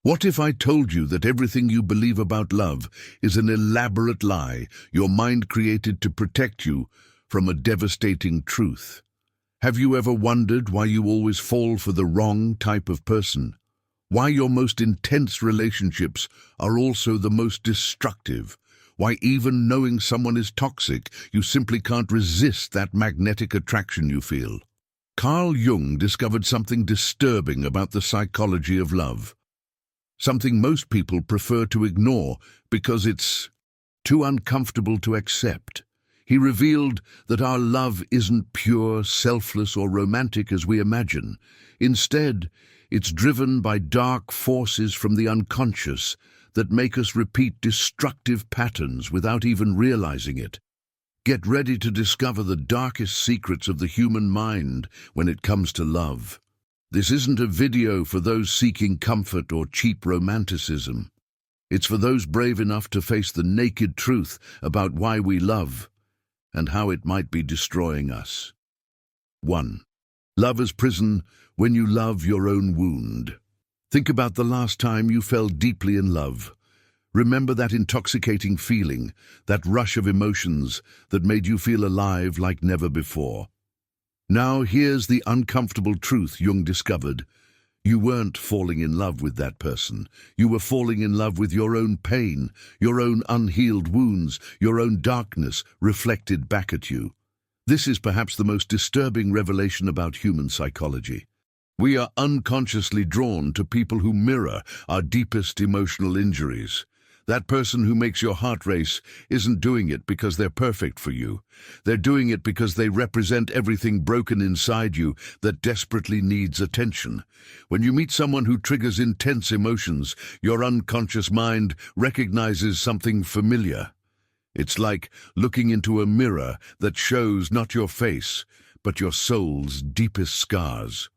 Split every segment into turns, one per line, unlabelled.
What if I told you that everything you believe about love is an elaborate lie your mind created to protect you from a devastating truth? Have you ever wondered why you always fall for the wrong type of person? Why your most intense relationships are also the most destructive? Why even knowing someone is toxic, you simply can't resist that magnetic attraction you feel? Carl Jung discovered something disturbing about the psychology of love. Something most people prefer to ignore because it's too uncomfortable to accept. He revealed that our love isn't pure, selfless, or romantic as we imagine. Instead, it's driven by dark forces from the unconscious that make us repeat destructive patterns without even realizing it. Get ready to discover the darkest secrets of the human mind when it comes to love. This isn't a video for those seeking comfort or cheap romanticism. It's for those brave enough to face the naked truth about why we love and how it might be destroying us. 1. Love as prison when you love your own wound. Think about the last time you fell deeply in love. Remember that intoxicating feeling, that rush of emotions that made you feel alive like never before. Now here's the uncomfortable truth Jung discovered. You weren't falling in love with that person. You were falling in love with your own pain, your own unhealed wounds, your own darkness reflected back at you. This is perhaps the most disturbing revelation about human psychology. We are unconsciously drawn to people who mirror our deepest emotional injuries. That person who makes your heart race isn't doing it because they're perfect for you. They're doing it because they represent everything broken inside you that desperately needs attention. When you meet someone who triggers intense emotions, your unconscious mind recognizes something familiar. It's like looking into a mirror that shows not your face, but your soul's deepest scars.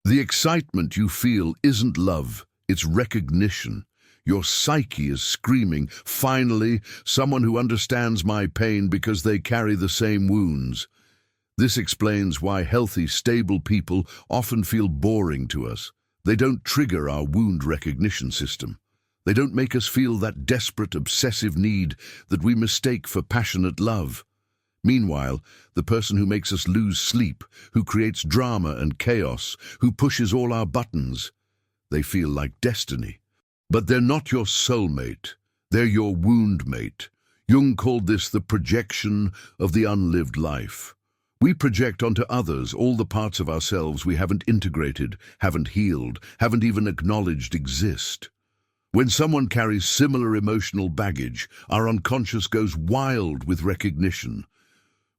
The excitement you feel isn't love, it's recognition. Your psyche is screaming, finally, someone who understands my pain because they carry the same wounds. This explains why healthy, stable people often feel boring to us. They don't trigger our wound recognition system. They don't make us feel that desperate, obsessive need that we mistake for passionate love. Meanwhile, the person who makes us lose sleep, who creates drama and chaos, who pushes all our buttons, they feel like destiny. But they're not your soulmate, they're your wound mate. Jung called this the projection of the unlived life. We project onto others all the parts of ourselves we haven't integrated, haven't healed, haven't even acknowledged exist. When someone carries similar emotional baggage, our unconscious goes wild with recognition.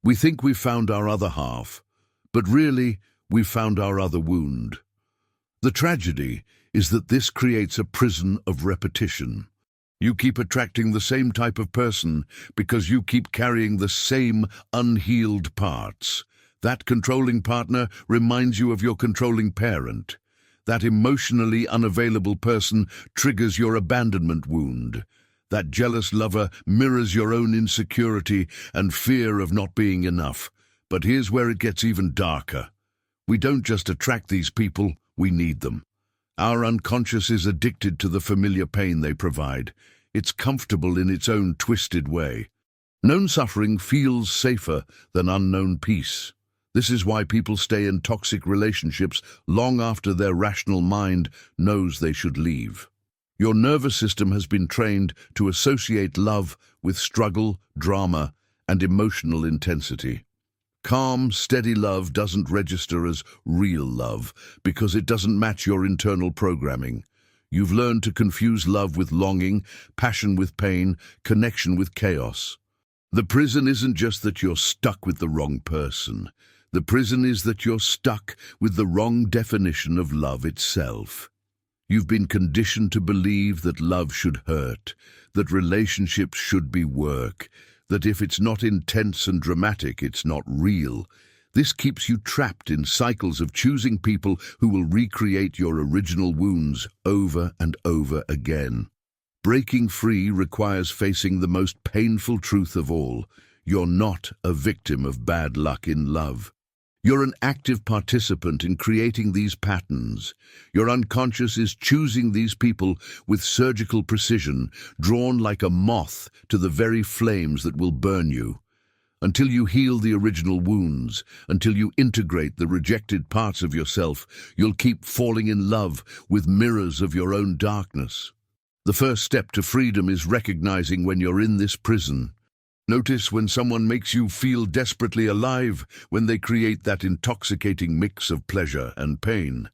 We think we've found our other half, but really, we've found our other wound. The tragedy is that this creates a prison of repetition. You keep attracting the same type of person because you keep carrying the same unhealed parts. That controlling partner reminds you of your controlling parent. That emotionally unavailable person triggers your abandonment wound. That jealous lover mirrors your own insecurity and fear of not being enough. But here's where it gets even darker. We don't just attract these people, we need them. Our unconscious is addicted to the familiar pain they provide. It's comfortable in its own twisted way. Known suffering feels safer than unknown peace. This is why people stay in toxic relationships long after their rational mind knows they should leave. Your nervous system has been trained to associate love with struggle, drama, and emotional intensity. Calm, steady love doesn't register as real love because it doesn't match your internal programming. You've learned to confuse love with longing, passion with pain, connection with chaos. The prison isn't just that you're stuck with the wrong person. The prison is that you're stuck with the wrong definition of love itself. You've been conditioned to believe that love should hurt, that relationships should be work, that if it's not intense and dramatic, it's not real. This keeps you trapped in cycles of choosing people who will recreate your original wounds over and over again. Breaking free requires facing the most painful truth of all. You're not a victim of bad luck in love. You're an active participant in creating these patterns. Your unconscious is choosing these people with surgical precision, drawn like a moth to the very flames that will burn you. Until you heal the original wounds, until you integrate the rejected parts of yourself, you'll keep falling in love with mirrors of your own darkness. The first step to freedom is recognizing when you're in this prison. Notice when someone makes you feel desperately alive, when they create that intoxicating mix of pleasure and pain.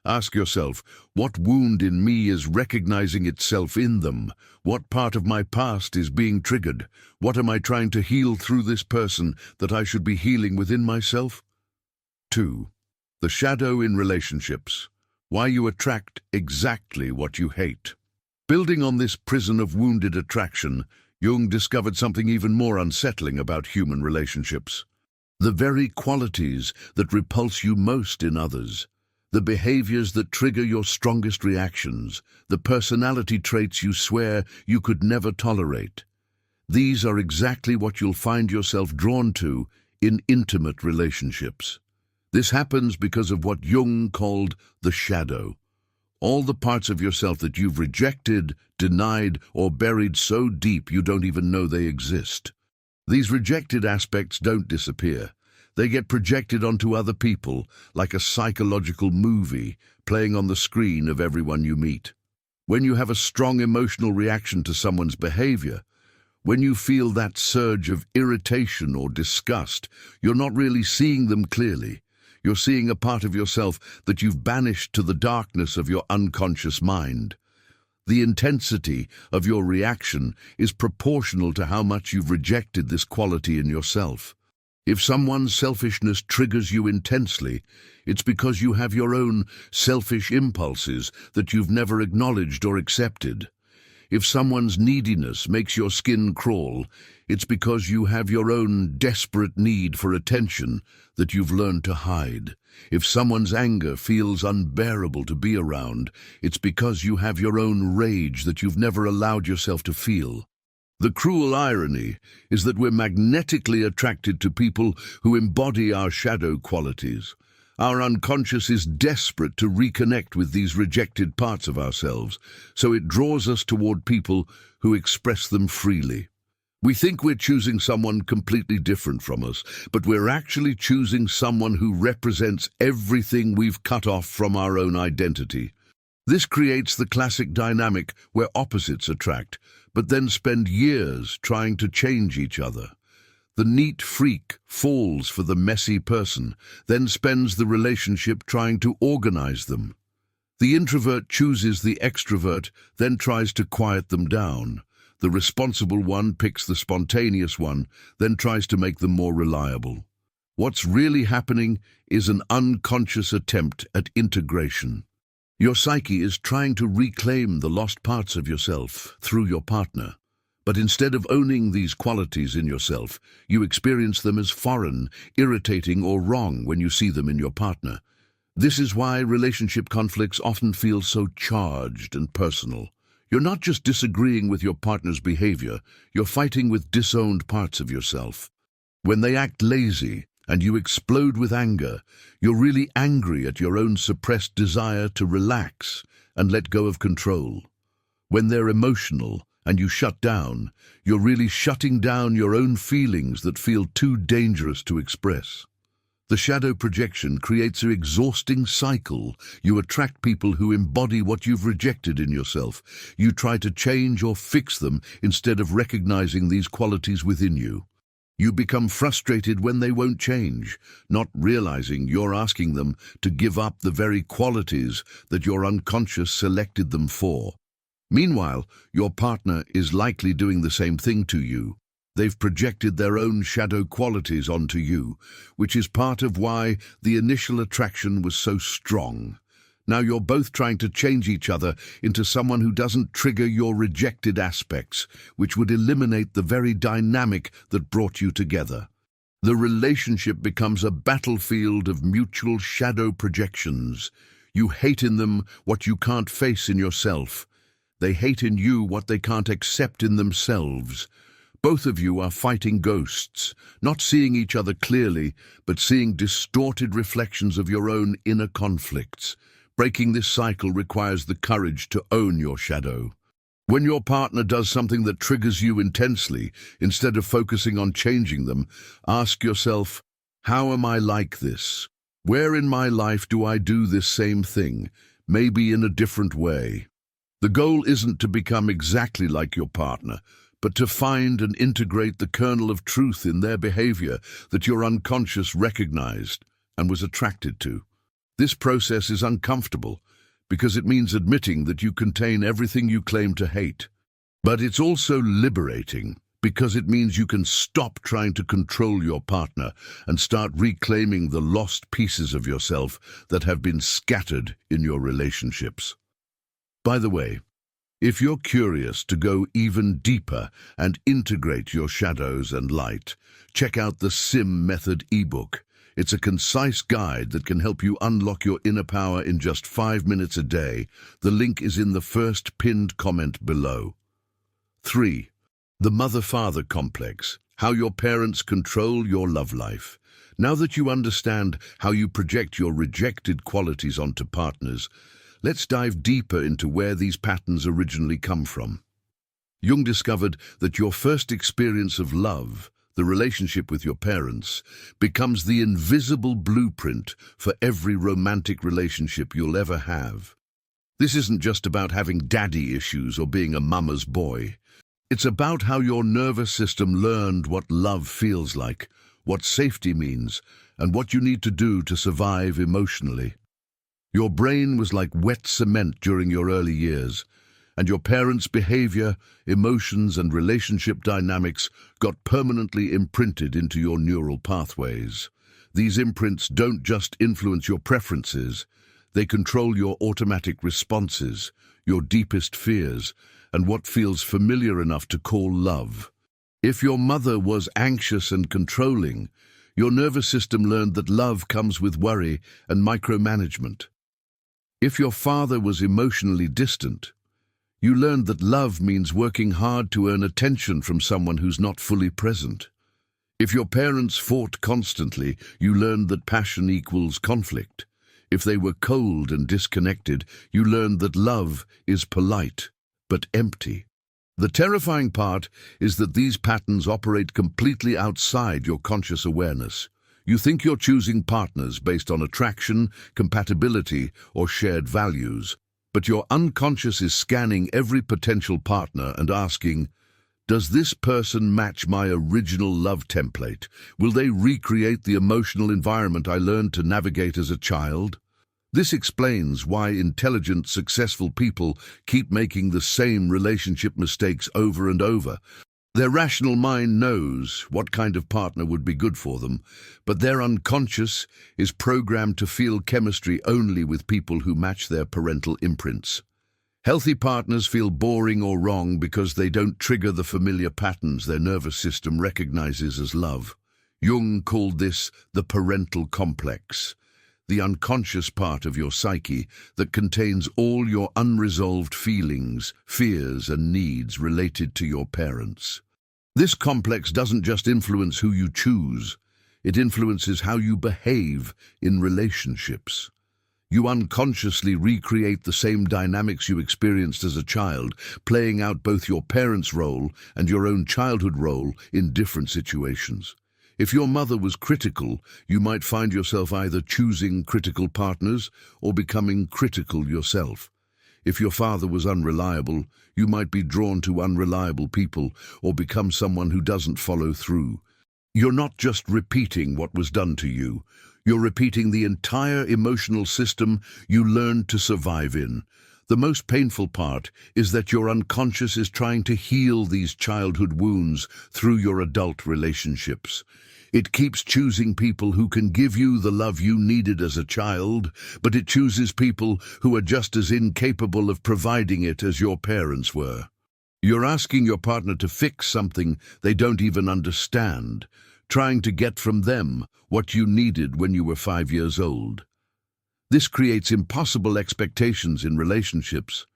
Ask yourself, what wound in me is recognizing itself in them? What part of my past is being triggered? What am I trying to heal through this person that I should be healing within myself? 2. The shadow in relationships. Why you attract exactly what you hate. Building on this prison of wounded attraction, Jung discovered something even more unsettling about human relationships. The very qualities that repulse you most in others, the behaviors that trigger your strongest reactions, the personality traits you swear you could never tolerate. These are exactly what you'll find yourself drawn to in intimate relationships. This happens because of what Jung called the shadow. All the parts of yourself that you've rejected, denied, or buried so deep you don't even know they exist. These rejected aspects don't disappear. They get projected onto other people, like a psychological movie playing on the screen of everyone you meet. When you have a strong emotional reaction to someone's behavior, when you feel that surge of irritation or disgust, you're not really seeing them clearly. You're seeing a part of yourself that you've banished to the darkness of your unconscious mind. The intensity of your reaction is proportional to how much you've rejected this quality in yourself. If someone's selfishness triggers you intensely, it's because you have your own selfish impulses that you've never acknowledged or accepted. If someone's neediness makes your skin crawl, it's because you have your own desperate need for attention that you've learned to hide. If someone's anger feels unbearable to be around, it's because you have your own rage that you've never allowed yourself to feel. The cruel irony is that we're magnetically attracted to people who embody our shadow qualities. Our unconscious is desperate to reconnect with these rejected parts of ourselves, so it draws us toward people who express them freely. We think we're choosing someone completely different from us, but we're actually choosing someone who represents everything we've cut off from our own identity. This creates the classic dynamic where opposites attract, but then spend years trying to change each other. The neat freak falls for the messy person, then spends the relationship trying to organize them. The introvert chooses the extrovert, then tries to quiet them down. The responsible one picks the spontaneous one, then tries to make them more reliable. What's really happening is an unconscious attempt at integration. Your psyche is trying to reclaim the lost parts of yourself through your partner. But instead of owning these qualities in yourself, you experience them as foreign, irritating, or wrong when you see them in your partner. This is why relationship conflicts often feel so charged and personal. You're not just disagreeing with your partner's behavior, you're fighting with disowned parts of yourself. When they act lazy and you explode with anger, you're really angry at your own suppressed desire to relax and let go of control. When they're emotional and you shut down, you're really shutting down your own feelings that feel too dangerous to express. The shadow projection creates an exhausting cycle. You attract people who embody what you've rejected in yourself. You try to change or fix them instead of recognizing these qualities within you. You become frustrated when they won't change, not realizing you're asking them to give up the very qualities that your unconscious selected them for. Meanwhile, your partner is likely doing the same thing to you. They've projected their own shadow qualities onto you, which is part of why the initial attraction was so strong. Now you're both trying to change each other into someone who doesn't trigger your rejected aspects, which would eliminate the very dynamic that brought you together. The relationship becomes a battlefield of mutual shadow projections. You hate in them what you can't face in yourself. They hate in you what they can't accept in themselves. Both of you are fighting ghosts, not seeing each other clearly, but seeing distorted reflections of your own inner conflicts. Breaking this cycle requires the courage to own your shadow. When your partner does something that triggers you intensely, instead of focusing on changing them, ask yourself, how am I like this? Where in my life do I do this same thing, maybe in a different way? The goal isn't to become exactly like your partner, but to find and integrate the kernel of truth in their behavior that your unconscious recognized and was attracted to. This process is uncomfortable because it means admitting that you contain everything you claim to hate. But it's also liberating because it means you can stop trying to control your partner and start reclaiming the lost pieces of yourself that have been scattered in your relationships. By the way, if you're curious to go even deeper and integrate your shadows and light, check out the SIM Method ebook. It's a concise guide that can help you unlock your inner power in just 5 minutes a day. The link is in the first pinned comment below. 3. The mother-father complex. How your parents control your love life. Now that you understand how you project your rejected qualities onto partners, let's dive deeper into where these patterns originally come from. Jung discovered that your first experience of love, the relationship with your parents, becomes the invisible blueprint for every romantic relationship you'll ever have. This isn't just about having daddy issues or being a mama's boy. It's about how your nervous system learned what love feels like, what safety means, and what you need to do to survive emotionally. Your brain was like wet cement during your early years, and your parents' behavior, emotions, and relationship dynamics got permanently imprinted into your neural pathways. These imprints don't just influence your preferences, they control your automatic responses, your deepest fears, and what feels familiar enough to call love. If your mother was anxious and controlling, your nervous system learned that love comes with worry and micromanagement. If your father was emotionally distant, you learned that love means working hard to earn attention from someone who's not fully present. If your parents fought constantly, you learned that passion equals conflict. If they were cold and disconnected, you learned that love is polite, but empty. The terrifying part is that these patterns operate completely outside your conscious awareness. You think you're choosing partners based on attraction, compatibility, or shared values, but your unconscious is scanning every potential partner and asking, does this person match my original love template? Will they recreate the emotional environment I learned to navigate as a child? This explains why intelligent, successful people keep making the same relationship mistakes over and over. Their rational mind knows what kind of partner would be good for them, but their unconscious is programmed to feel chemistry only with people who match their parental imprints. Healthy partners feel boring or wrong because they don't trigger the familiar patterns their nervous system recognizes as love. Jung called this the parental complex, the unconscious part of your psyche that contains all your unresolved feelings, fears, and needs related to your parents. This complex doesn't just influence who you choose, it influences how you behave in relationships. You unconsciously recreate the same dynamics you experienced as a child, playing out both your parents' role and your own childhood role in different situations. If your mother was critical, you might find yourself either choosing critical partners or becoming critical yourself. If your father was unreliable, you might be drawn to unreliable people or become someone who doesn't follow through. You're not just repeating what was done to you, you're repeating the entire emotional system you learned to survive in. The most painful part is that your unconscious is trying to heal these childhood wounds through your adult relationships. It keeps choosing people who can give you the love you needed as a child, but it chooses people who are just as incapable of providing it as your parents were. You're asking your partner to fix something they don't even understand, trying to get from them what you needed when you were 5 years old. This creates impossible expectations in relationships.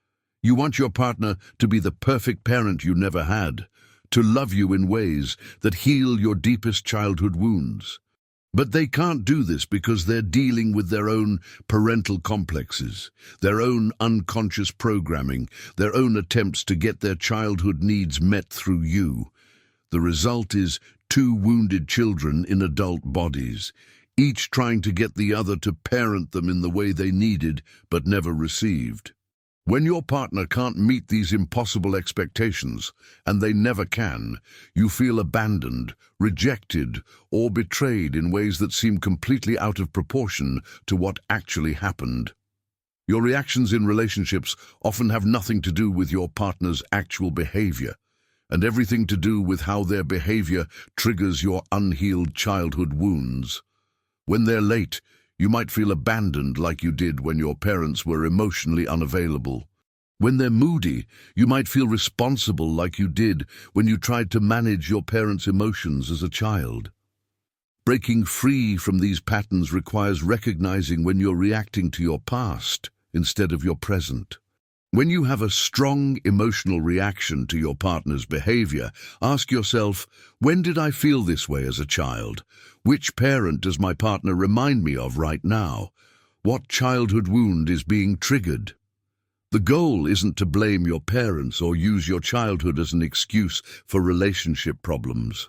You want your partner to be the perfect parent you never had, to love you in ways that heal your deepest childhood wounds. But they can't do this because they're dealing with their own parental complexes, their own unconscious programming, their own attempts to get their childhood needs met through you. The result is two wounded children in adult bodies, each trying to get the other to parent them in the way they needed but never received. When your partner can't meet these impossible expectations, and they never can, you feel abandoned, rejected, or betrayed in ways that seem completely out of proportion to what actually happened. Your reactions in relationships often have nothing to do with your partner's actual behavior, and everything to do with how their behavior triggers your unhealed childhood wounds. When they're late, you might feel abandoned like you did when your parents were emotionally unavailable. When they're moody, you might feel responsible like you did when you tried to manage your parents' emotions as a child. Breaking free from these patterns requires recognizing when you're reacting to your past instead of your present. When you have a strong emotional reaction to your partner's behavior, ask yourself, when did I feel this way as a child? Which parent does my partner remind me of right now? What childhood wound is being triggered? The goal isn't to blame your parents or use your childhood as an excuse for relationship problems.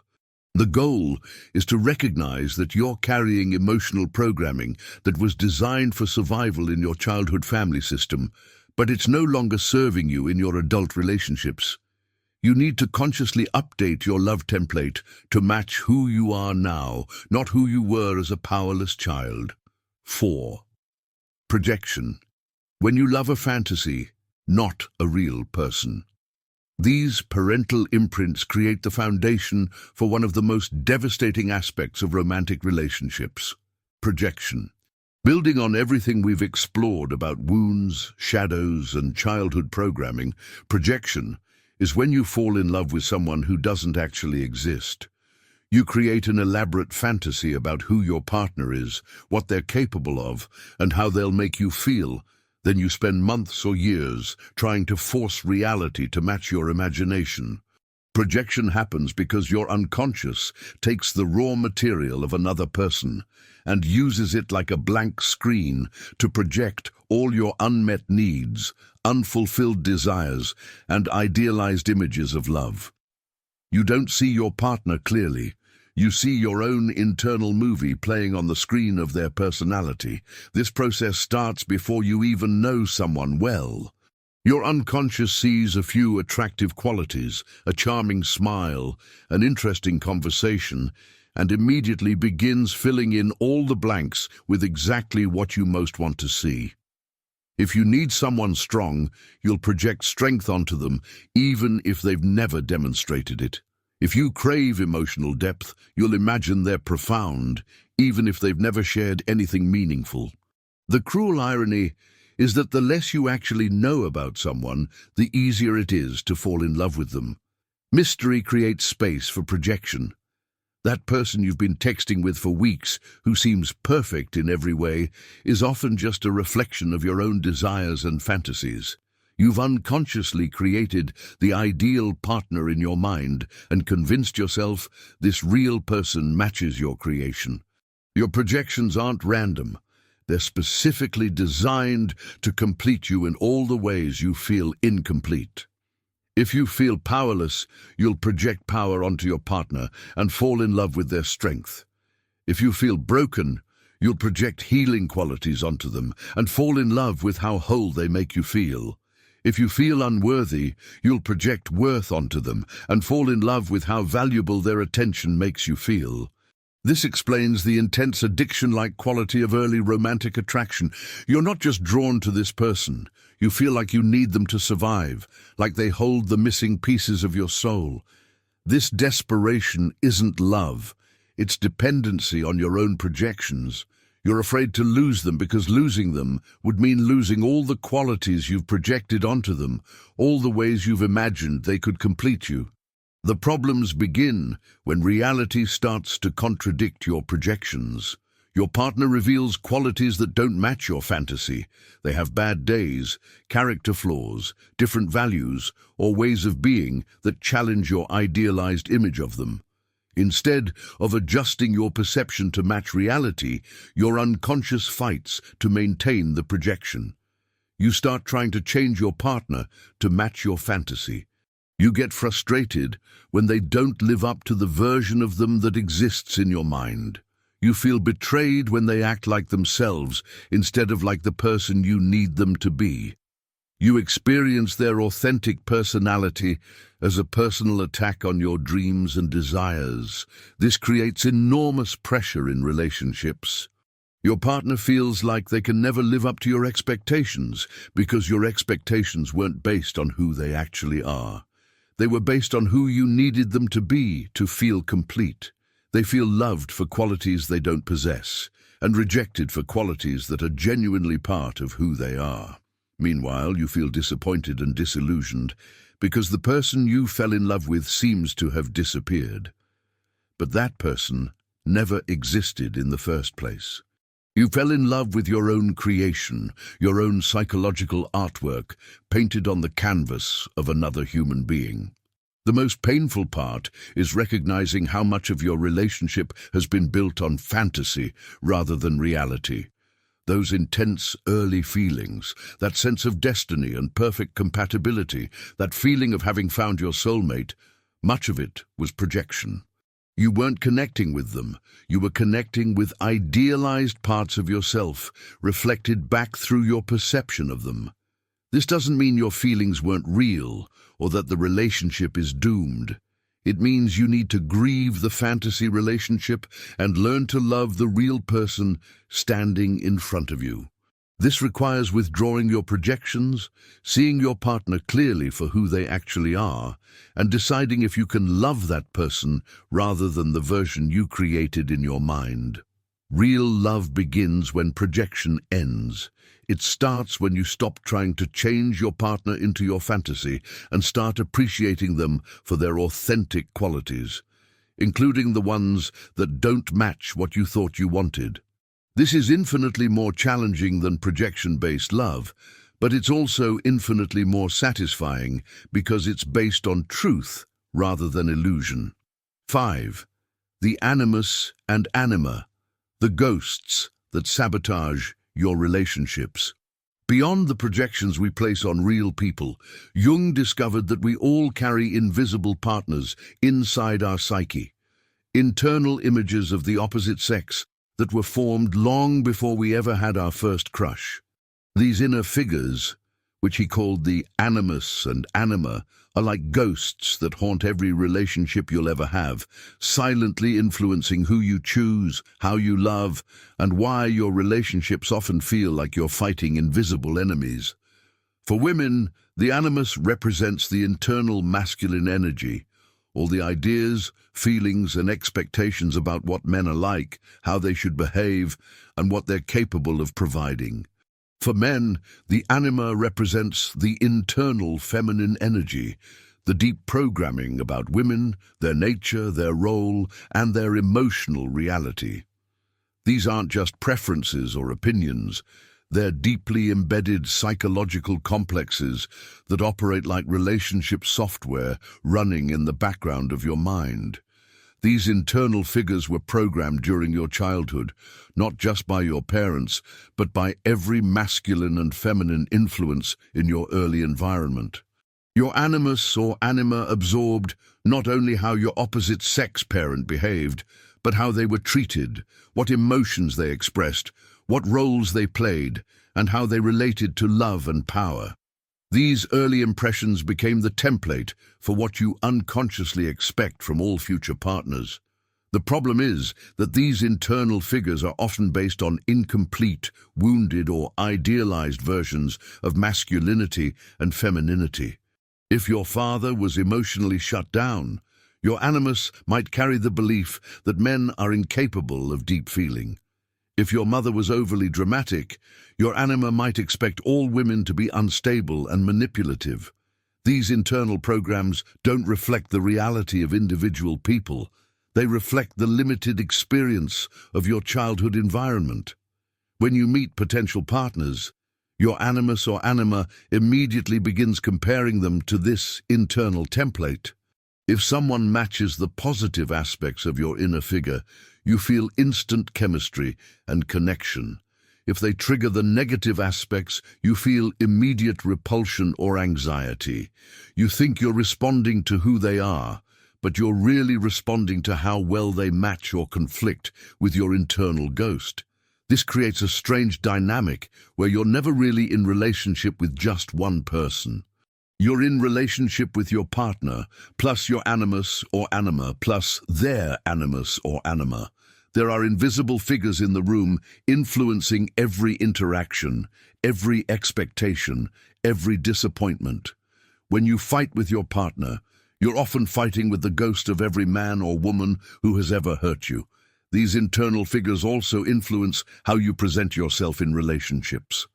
The goal is to recognize that you're carrying emotional programming that was designed for survival in your childhood family system, but it's no longer serving you in your adult relationships. You need to consciously update your love template to match who you are now, not who you were as a powerless child. 4. Projection. When you love a fantasy, not a real person. These parental imprints create the foundation for one of the most devastating aspects of romantic relationships: projection. Building on everything we've explored about wounds, shadows, and childhood programming, projection is when you fall in love with someone who doesn't actually exist. You create an elaborate fantasy about who your partner is, what they're capable of, and how they'll make you feel. Then you spend months or years trying to force reality to match your imagination. Projection happens because your unconscious takes the raw material of another person and uses it like a blank screen to project all your unmet needs, unfulfilled desires, and idealized images of love. You don't see your partner clearly. You see your own internal movie playing on the screen of their personality. This process starts before you even know someone well. Your unconscious sees a few attractive qualities, a charming smile, an interesting conversation, and immediately begins filling in all the blanks with exactly what you most want to see. If you need someone strong, you'll project strength onto them, even if they've never demonstrated it. If you crave emotional depth, you'll imagine they're profound, even if they've never shared anything meaningful. The cruel irony is that the less you actually know about someone, the easier it is to fall in love with them. Mystery creates space for projection. That person you've been texting with for weeks, who seems perfect in every way, is often just a reflection of your own desires and fantasies. You've unconsciously created the ideal partner in your mind and convinced yourself this real person matches your creation. Your projections aren't random. They're specifically designed to complete you in all the ways you feel incomplete. If you feel powerless, you'll project power onto your partner and fall in love with their strength. If you feel broken, you'll project healing qualities onto them and fall in love with how whole they make you feel. If you feel unworthy, you'll project worth onto them and fall in love with how valuable their attention makes you feel. This explains the intense addiction-like quality of early romantic attraction. You're not just drawn to this person. You feel like you need them to survive, like they hold the missing pieces of your soul. This desperation isn't love. It's dependency on your own projections. You're afraid to lose them because losing them would mean losing all the qualities you've projected onto them, all the ways you've imagined they could complete you. The problems begin when reality starts to contradict your projections. Your partner reveals qualities that don't match your fantasy. They have bad days, character flaws, different values, or ways of being that challenge your idealized image of them. Instead of adjusting your perception to match reality, your unconscious fights to maintain the projection. You start trying to change your partner to match your fantasy. You get frustrated when they don't live up to the version of them that exists in your mind. You feel betrayed when they act like themselves instead of like the person you need them to be. You experience their authentic personality as a personal attack on your dreams and desires. This creates enormous pressure in relationships. Your partner feels like they can never live up to your expectations because your expectations weren't based on who they actually are. They were based on who you needed them to be to feel complete. They feel loved for qualities they don't possess and rejected for qualities that are genuinely part of who they are. Meanwhile, you feel disappointed and disillusioned because the person you fell in love with seems to have disappeared. But that person never existed in the first place. You fell in love with your own creation, your own psychological artwork, painted on the canvas of another human being. The most painful part is recognizing how much of your relationship has been built on fantasy rather than reality. Those intense early feelings, that sense of destiny and perfect compatibility, that feeling of having found your soulmate, much of it was projection. You weren't connecting with them. You were connecting with idealized parts of yourself, reflected back through your perception of them. This doesn't mean your feelings weren't real or that the relationship is doomed. It means you need to grieve the fantasy relationship and learn to love the real person standing in front of you. This requires withdrawing your projections, seeing your partner clearly for who they actually are, and deciding if you can love that person rather than the version you created in your mind. Real love begins when projection ends. It starts when you stop trying to change your partner into your fantasy and start appreciating them for their authentic qualities, including the ones that don't match what you thought you wanted. This is infinitely more challenging than projection-based love, but it's also infinitely more satisfying because it's based on truth rather than illusion. 5. The Animus and Anima, the ghosts that sabotage your relationships. Beyond the projections we place on real people, Jung discovered that we all carry invisible partners inside our psyche, internal images of the opposite sex that were formed long before we ever had our first crush. These inner figures, which he called the Animus and Anima, are like ghosts that haunt every relationship you'll ever have, silently influencing who you choose, how you love, and why your relationships often feel like you're fighting invisible enemies. For women, the Animus represents the internal masculine energy, all the ideas, feelings, and expectations about what men are like, how they should behave, and what they're capable of providing. For men, the anima represents the internal feminine energy, the deep programming about women, their nature, their role, and their emotional reality. These aren't just preferences or opinions. They're deeply embedded psychological complexes that operate like relationship software running in the background of your mind. These internal figures were programmed during your childhood, not just by your parents, but by every masculine and feminine influence in your early environment. Your animus or anima absorbed not only how your opposite sex parent behaved, but how they were treated, what emotions they expressed, what roles they played, and how they related to love and power. These early impressions became the template for what you unconsciously expect from all future partners. The problem is that these internal figures are often based on incomplete, wounded, or idealized versions of masculinity and femininity. If your father was emotionally shut down, your animus might carry the belief that men are incapable of deep feeling. If your mother was overly dramatic, your anima might expect all women to be unstable and manipulative. These internal programs don't reflect the reality of individual people. They reflect the limited experience of your childhood environment. When you meet potential partners, your animus or anima immediately begins comparing them to this internal template. If someone matches the positive aspects of your inner figure, you feel instant chemistry and connection. If they trigger the negative aspects, you feel immediate repulsion or anxiety. You think you're responding to who they are, but you're really responding to how well they match or conflict with your internal ghost. This creates a strange dynamic where you're never really in relationship with just one person. You're in relationship with your partner, plus your animus or anima, plus their animus or anima. There are invisible figures in the room influencing every interaction, every expectation, every disappointment. When you fight with your partner, you're often fighting with the ghost of every man or woman who has ever hurt you. These internal figures also influence how you present yourself in relationships.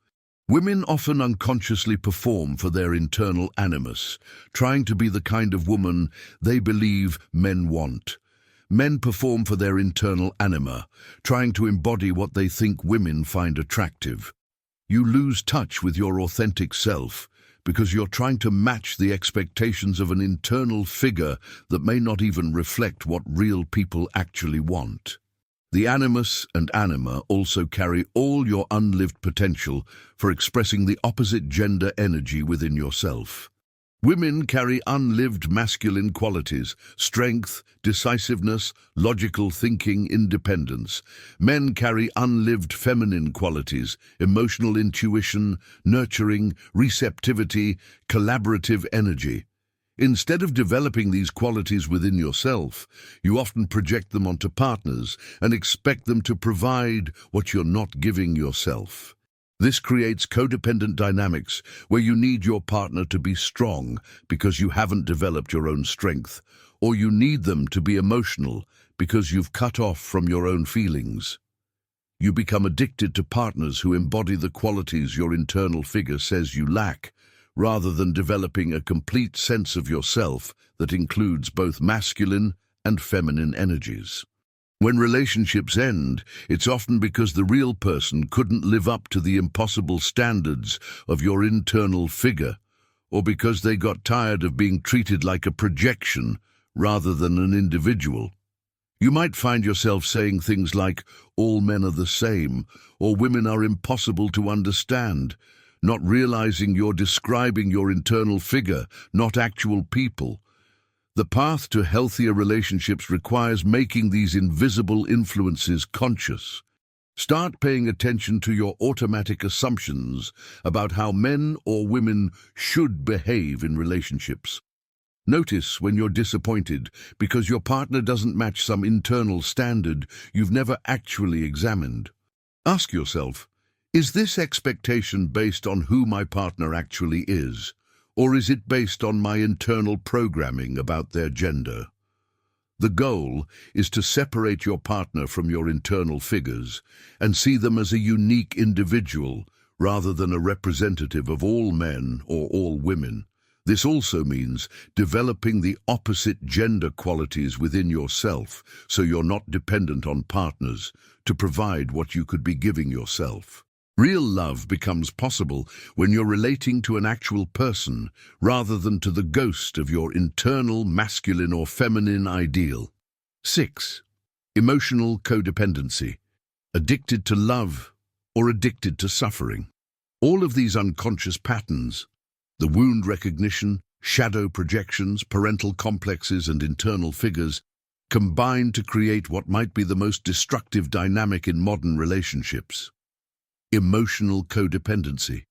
Women often unconsciously perform for their internal animus, trying to be the kind of woman they believe men want. Men perform for their internal anima, trying to embody what they think women find attractive. You lose touch with your authentic self because you're trying to match the expectations of an internal figure that may not even reflect what real people actually want. The animus and anima also carry all your unlived potential for expressing the opposite gender energy within yourself. Women carry unlived masculine qualities: strength, decisiveness, logical thinking, independence. Men carry unlived feminine qualities: emotional intuition, nurturing, receptivity, collaborative energy. Instead of developing these qualities within yourself, you often project them onto partners and expect them to provide what you're not giving yourself. This creates codependent dynamics where you need your partner to be strong because you haven't developed your own strength, or you need them to be emotional because you've cut off from your own feelings. You become addicted to partners who embody the qualities your internal figure says you lack, rather than developing a complete sense of yourself that includes both masculine and feminine energies. When relationships end, it's often because the real person couldn't live up to the impossible standards of your internal figure, or because they got tired of being treated like a projection rather than an individual. You might find yourself saying things like, "All men are the same," or "Women are impossible to understand," not realizing you're describing your internal figure, not actual people. The path to healthier relationships requires making these invisible influences conscious. Start paying attention to your automatic assumptions about how men or women should behave in relationships. Notice when you're disappointed because your partner doesn't match some internal standard you've never actually examined. Ask yourself, is this expectation based on who my partner actually is, or is it based on my internal programming about their gender? The goal is to separate your partner from your internal figures and see them as a unique individual rather than a representative of all men or all women. This also means developing the opposite gender qualities within yourself so you're not dependent on partners to provide what you could be giving yourself. Real love becomes possible when you're relating to an actual person rather than to the ghost of your internal masculine or feminine ideal. 6. Emotional codependency. Addicted to love or addicted to suffering. All of these unconscious patterns, the wound recognition, shadow projections, parental complexes, and internal figures, combine to create what might be the most destructive dynamic in modern relationships. Emotional codependency.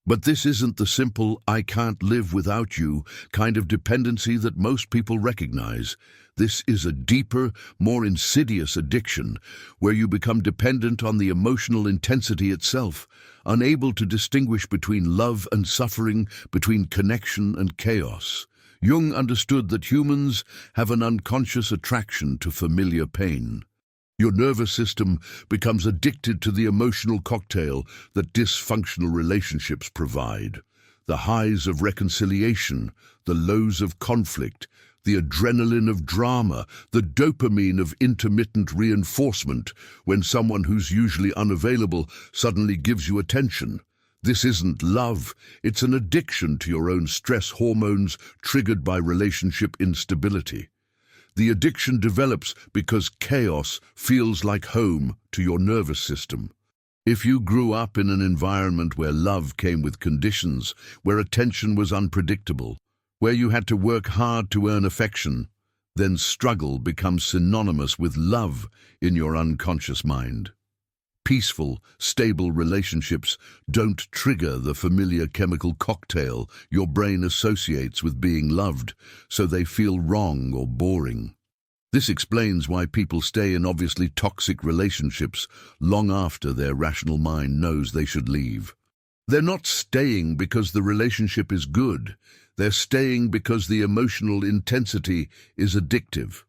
But this isn't the simple "I can't live without you" kind of dependency that most people recognize. This is a deeper, more insidious addiction where you become dependent on the emotional intensity itself, unable to distinguish between love and suffering, between connection and chaos. Jung understood that humans have an unconscious attraction to familiar pain. Your nervous system becomes addicted to the emotional cocktail that dysfunctional relationships provide. The highs of reconciliation, the lows of conflict, the adrenaline of drama, the dopamine of intermittent reinforcement when someone who's usually unavailable suddenly gives you attention. This isn't love, it's an addiction to your own stress hormones triggered by relationship instability. The addiction develops because chaos feels like home to your nervous system. If you grew up in an environment where love came with conditions, where attention was unpredictable, where you had to work hard to earn affection, then struggle becomes synonymous with love in your unconscious mind. Peaceful, stable relationships don't trigger the familiar chemical cocktail your brain associates with being loved, so they feel wrong or boring. This explains why people stay in obviously toxic relationships long after their rational mind knows they should leave. They're not staying because the relationship is good. They're staying because the emotional intensity is addictive.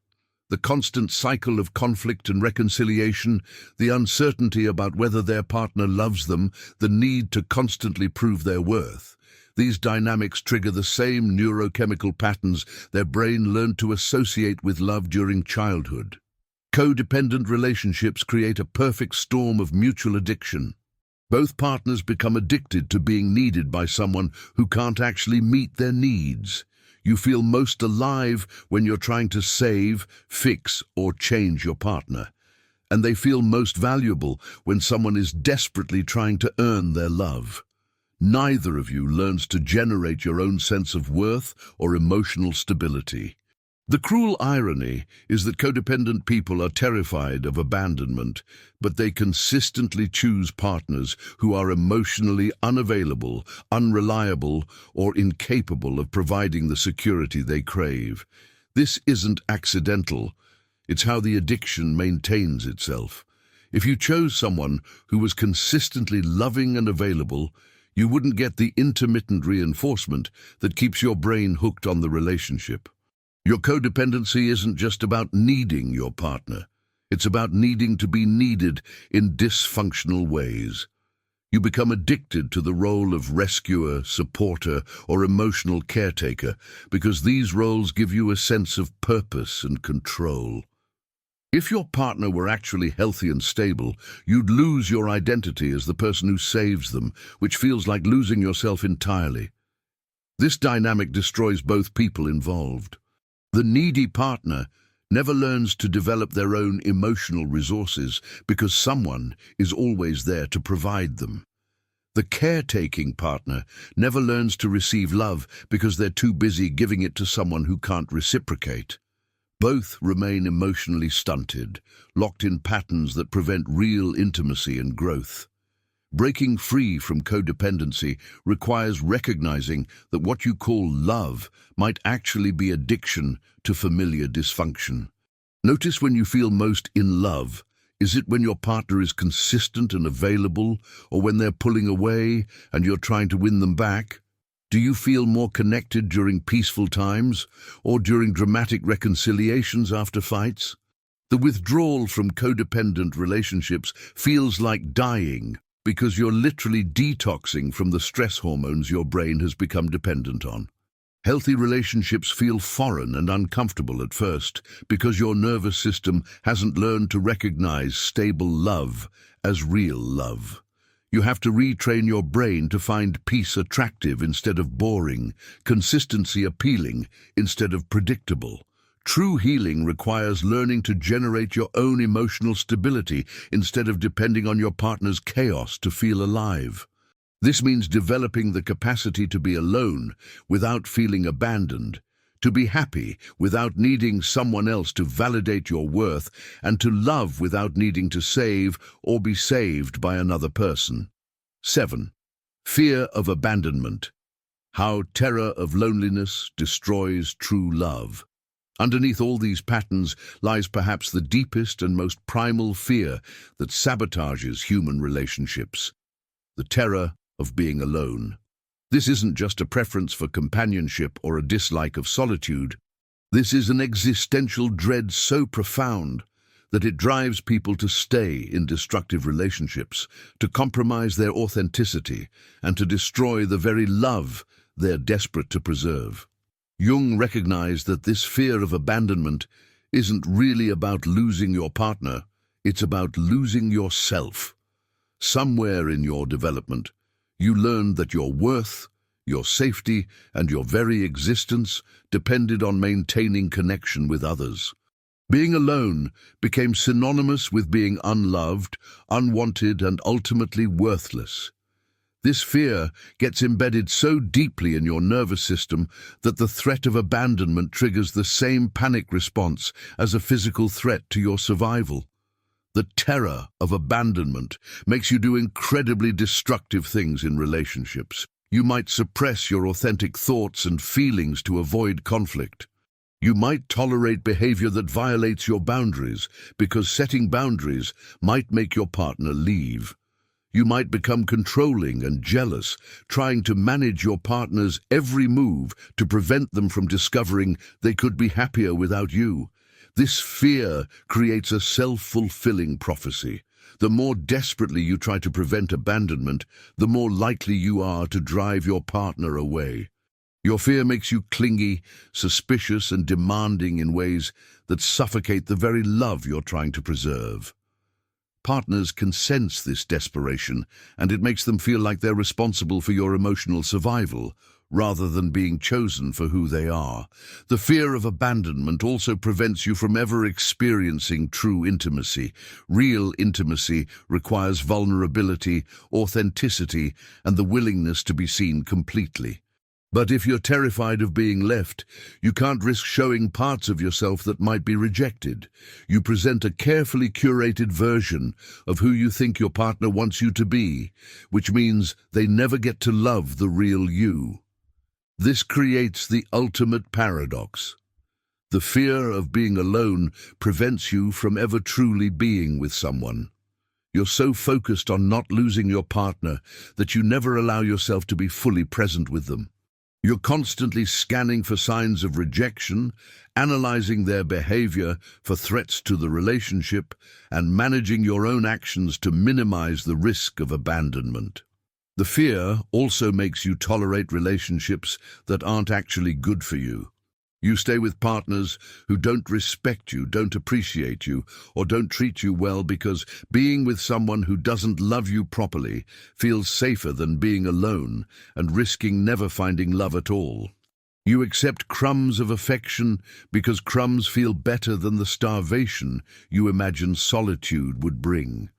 The constant cycle of conflict and reconciliation, the uncertainty about whether their partner loves them, the need to constantly prove their worth. These dynamics trigger the same neurochemical patterns their brain learned to associate with love during childhood. Codependent relationships create a perfect storm of mutual addiction. Both partners become addicted to being needed by someone who can't actually meet their needs. You feel most alive when you're trying to save, fix, or change your partner. And they feel most valuable when someone is desperately trying to earn their love. Neither of you learns to generate your own sense of worth or emotional stability. The cruel irony is that codependent people are terrified of abandonment, but they consistently choose partners who are emotionally unavailable, unreliable, or incapable of providing the security they crave. This isn't accidental. It's how the addiction maintains itself. If you chose someone who was consistently loving and available, you wouldn't get the intermittent reinforcement that keeps your brain hooked on the relationship. Your codependency isn't just about needing your partner. It's about needing to be needed in dysfunctional ways. You become addicted to the role of rescuer, supporter, or emotional caretaker because these roles give you a sense of purpose and control. If your partner were actually healthy and stable, you'd lose your identity as the person who saves them, which feels like losing yourself entirely. This dynamic destroys both people involved. The needy partner never learns to develop their own emotional resources because someone is always there to provide them. The caretaking partner never learns to receive love because they're too busy giving it to someone who can't reciprocate. Both remain emotionally stunted, locked in patterns that prevent real intimacy and growth. Breaking free from codependency requires recognizing that what you call love might actually be addiction to familiar dysfunction. Notice when you feel most in love. Is it when your partner is consistent and available, or when they're pulling away and you're trying to win them back? Do you feel more connected during peaceful times, or during dramatic reconciliations after fights? The withdrawal from codependent relationships feels like dying because you're literally detoxing from the stress hormones your brain has become dependent on. Healthy relationships feel foreign and uncomfortable at first because your nervous system hasn't learned to recognize stable love as real love. You have to retrain your brain to find peace attractive instead of boring, consistency appealing instead of predictable. True healing requires learning to generate your own emotional stability instead of depending on your partner's chaos to feel alive. This means developing the capacity to be alone without feeling abandoned, to be happy without needing someone else to validate your worth, and to love without needing to save or be saved by another person. 7. Fear of abandonment. How terror of loneliness destroys true love. Underneath all these patterns lies perhaps the deepest and most primal fear that sabotages human relationships: the terror of being alone. This isn't just a preference for companionship or a dislike of solitude. This is an existential dread so profound that it drives people to stay in destructive relationships, to compromise their authenticity, and to destroy the very love they're desperate to preserve. Jung recognized that this fear of abandonment isn't really about losing your partner, it's about losing yourself. Somewhere in your development, you learned that your worth, your safety, and your very existence depended on maintaining connection with others. Being alone became synonymous with being unloved, unwanted, and ultimately worthless. This fear gets embedded so deeply in your nervous system that the threat of abandonment triggers the same panic response as a physical threat to your survival. The terror of abandonment makes you do incredibly destructive things in relationships. You might suppress your authentic thoughts and feelings to avoid conflict. You might tolerate behavior that violates your boundaries because setting boundaries might make your partner leave. You might become controlling and jealous, trying to manage your partner's every move to prevent them from discovering they could be happier without you. This fear creates a self-fulfilling prophecy. The more desperately you try to prevent abandonment, the more likely you are to drive your partner away. Your fear makes you clingy, suspicious, and demanding in ways that suffocate the very love you're trying to preserve. Partners can sense this desperation, and it makes them feel like they're responsible for your emotional survival, rather than being chosen for who they are. The fear of abandonment also prevents you from ever experiencing true intimacy. Real intimacy requires vulnerability, authenticity, and the willingness to be seen completely. But if you're terrified of being left, you can't risk showing parts of yourself that might be rejected. You present a carefully curated version of who you think your partner wants you to be, which means they never get to love the real you. This creates the ultimate paradox. The fear of being alone prevents you from ever truly being with someone. You're so focused on not losing your partner that you never allow yourself to be fully present with them. You're constantly scanning for signs of rejection, analyzing their behavior for threats to the relationship, and managing your own actions to minimize the risk of abandonment. The fear also makes you tolerate relationships that aren't actually good for you. You stay with partners who don't respect you, don't appreciate you, or don't treat you well because being with someone who doesn't love you properly feels safer than being alone and risking never finding love at all. You accept crumbs of affection because crumbs feel better than the starvation you imagine solitude would bring.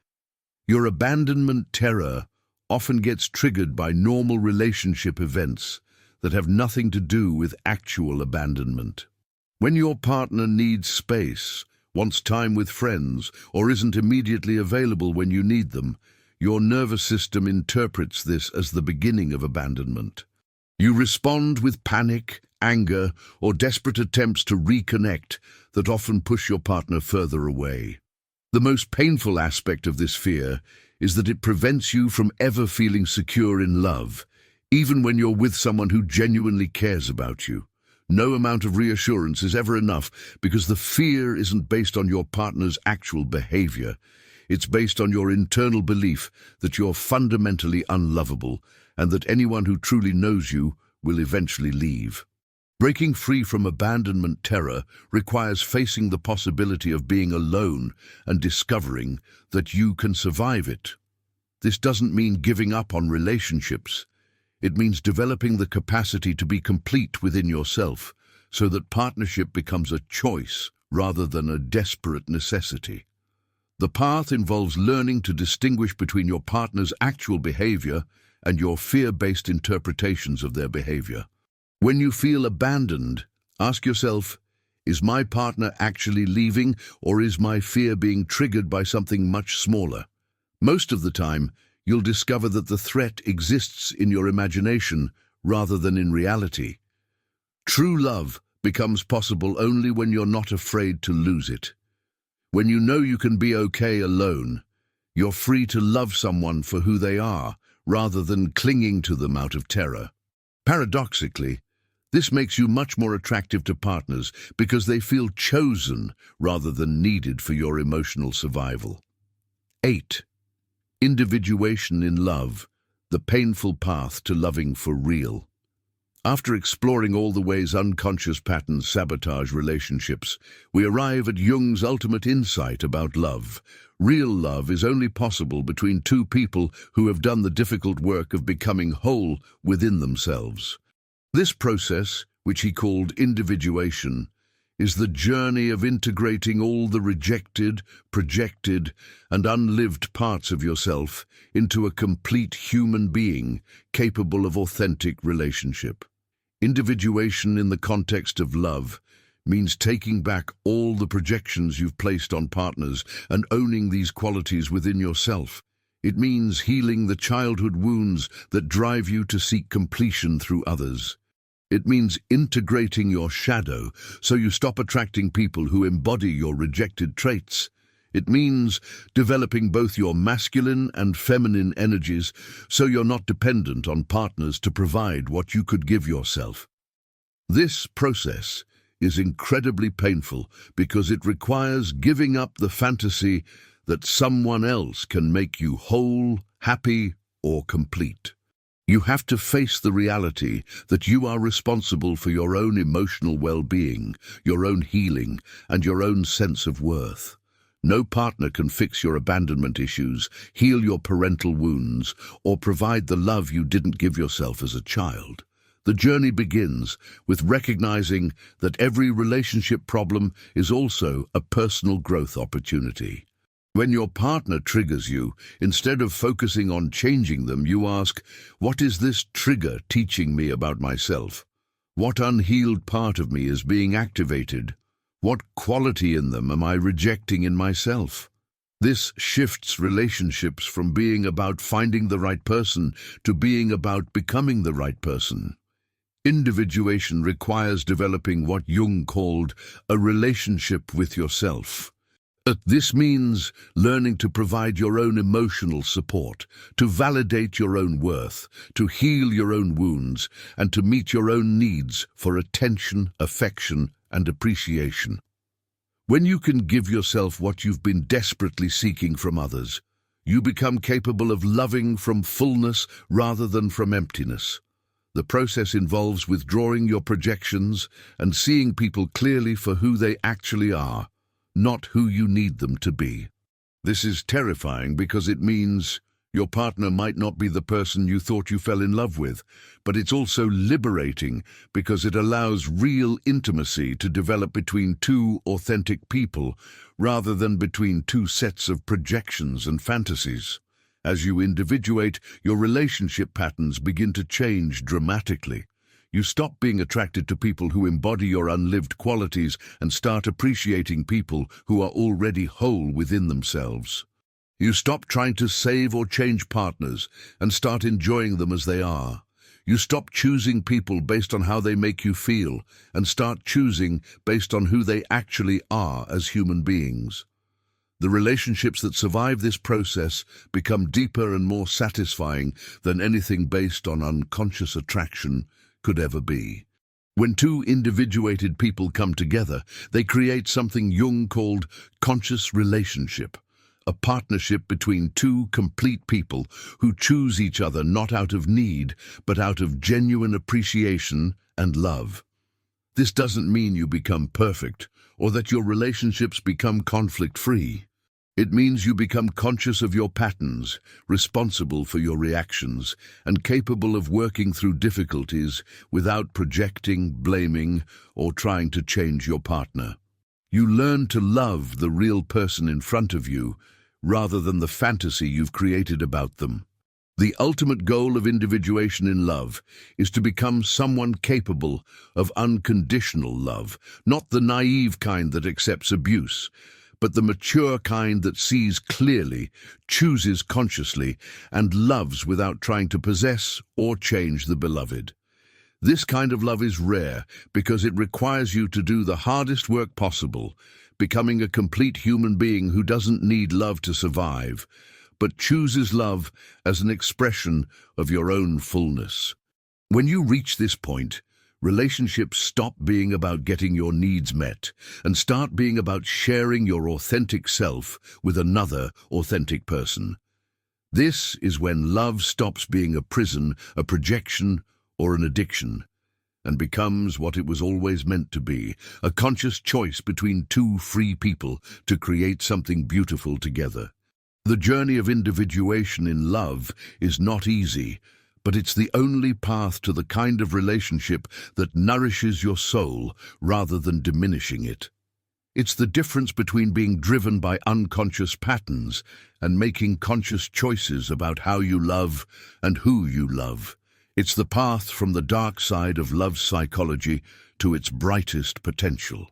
Your abandonment terror often gets triggered by normal relationship events that have nothing to do with actual abandonment. When your partner needs space, wants time with friends, or isn't immediately available when you need them, your nervous system interprets this as the beginning of abandonment. You respond with panic, anger, or desperate attempts to reconnect that often push your partner further away. The most painful aspect of this fear is that it prevents you from ever feeling secure in love, even when you're with someone who genuinely cares about you. No amount of reassurance is ever enough because the fear isn't based on your partner's actual behavior. It's based on your internal belief that you're fundamentally unlovable and that anyone who truly knows you will eventually leave. Breaking free from abandonment terror requires facing the possibility of being alone and discovering that you can survive it. This doesn't mean giving up on relationships. It means developing the capacity to be complete within yourself so that partnership becomes a choice rather than a desperate necessity. The path involves learning to distinguish between your partner's actual behavior and your fear-based interpretations of their behavior. When you feel abandoned, ask yourself, is my partner actually leaving, or is my fear being triggered by something much smaller? Most of the time, you'll discover that the threat exists in your imagination rather than in reality. True love becomes possible only when you're not afraid to lose it. When you know you can be okay alone, you're free to love someone for who they are rather than clinging to them out of terror. Paradoxically, this makes you much more attractive to partners because they feel chosen rather than needed for your emotional survival. 8. Individuation in love, the painful path to loving for real. After exploring all the ways unconscious patterns sabotage relationships, we arrive at Jung's ultimate insight about love. Real love is only possible between two people who have done the difficult work of becoming whole within themselves. This process, which he called individuation, is the journey of integrating all the rejected, projected, and unlived parts of yourself into a complete human being capable of authentic relationship. Individuation in the context of love means taking back all the projections you've placed on partners and owning these qualities within yourself. It means healing the childhood wounds that drive you to seek completion through others. It means integrating your shadow so you stop attracting people who embody your rejected traits. It means developing both your masculine and feminine energies so you're not dependent on partners to provide what you could give yourself. This process is incredibly painful because it requires giving up the fantasy that someone else can make you whole, happy, or complete. You have to face the reality that you are responsible for your own emotional well-being, your own healing, and your own sense of worth. No partner can fix your abandonment issues, heal your parental wounds, or provide the love you didn't give yourself as a child. The journey begins with recognizing that every relationship problem is also a personal growth opportunity. When your partner triggers you, instead of focusing on changing them, you ask, what is this trigger teaching me about myself? What unhealed part of me is being activated? What quality in them am I rejecting in myself? This shifts relationships from being about finding the right person to being about becoming the right person. Individuation requires developing what Jung called a relationship with yourself. This means learning to provide your own emotional support, to validate your own worth, to heal your own wounds, and to meet your own needs for attention, affection, and appreciation. When you can give yourself what you've been desperately seeking from others, you become capable of loving from fullness rather than from emptiness. The process involves withdrawing your projections and seeing people clearly for who they actually are, not who you need them to be. This is terrifying because it means your partner might not be the person you thought you fell in love with, but it's also liberating because it allows real intimacy to develop between two authentic people rather than between two sets of projections and fantasies. As you individuate, your relationship patterns begin to change dramatically. You stop being attracted to people who embody your unlived qualities and start appreciating people who are already whole within themselves. You stop trying to save or change partners and start enjoying them as they are. You stop choosing people based on how they make you feel and start choosing based on who they actually are as human beings. The relationships that survive this process become deeper and more satisfying than anything based on unconscious attraction could ever be. When two individuated people come together, they create something Jung called conscious relationship, a partnership between two complete people who choose each other not out of need, but out of genuine appreciation and love. This doesn't mean you become perfect or that your relationships become conflict-free. It means you become conscious of your patterns, responsible for your reactions, and capable of working through difficulties without projecting, blaming, or trying to change your partner. You learn to love the real person in front of you rather than the fantasy you've created about them. The ultimate goal of individuation in love is to become someone capable of unconditional love, not the naive kind that accepts abuse, but the mature kind that sees clearly, chooses consciously, and loves without trying to possess or change the beloved. This kind of love is rare because it requires you to do the hardest work possible, becoming a complete human being who doesn't need love to survive, but chooses love as an expression of your own fullness. When you reach this point, relationships stop being about getting your needs met and start being about sharing your authentic self with another authentic person. This is when love stops being a prison, a projection, or an addiction, and becomes what it was always meant to be, a conscious choice between two free people to create something beautiful together. The journey of individuation in love is not easy, but it's the only path to the kind of relationship that nourishes your soul rather than diminishing it. It's the difference between being driven by unconscious patterns and making conscious choices about how you love and who you love. It's the path from the dark side of love's psychology to its brightest potential.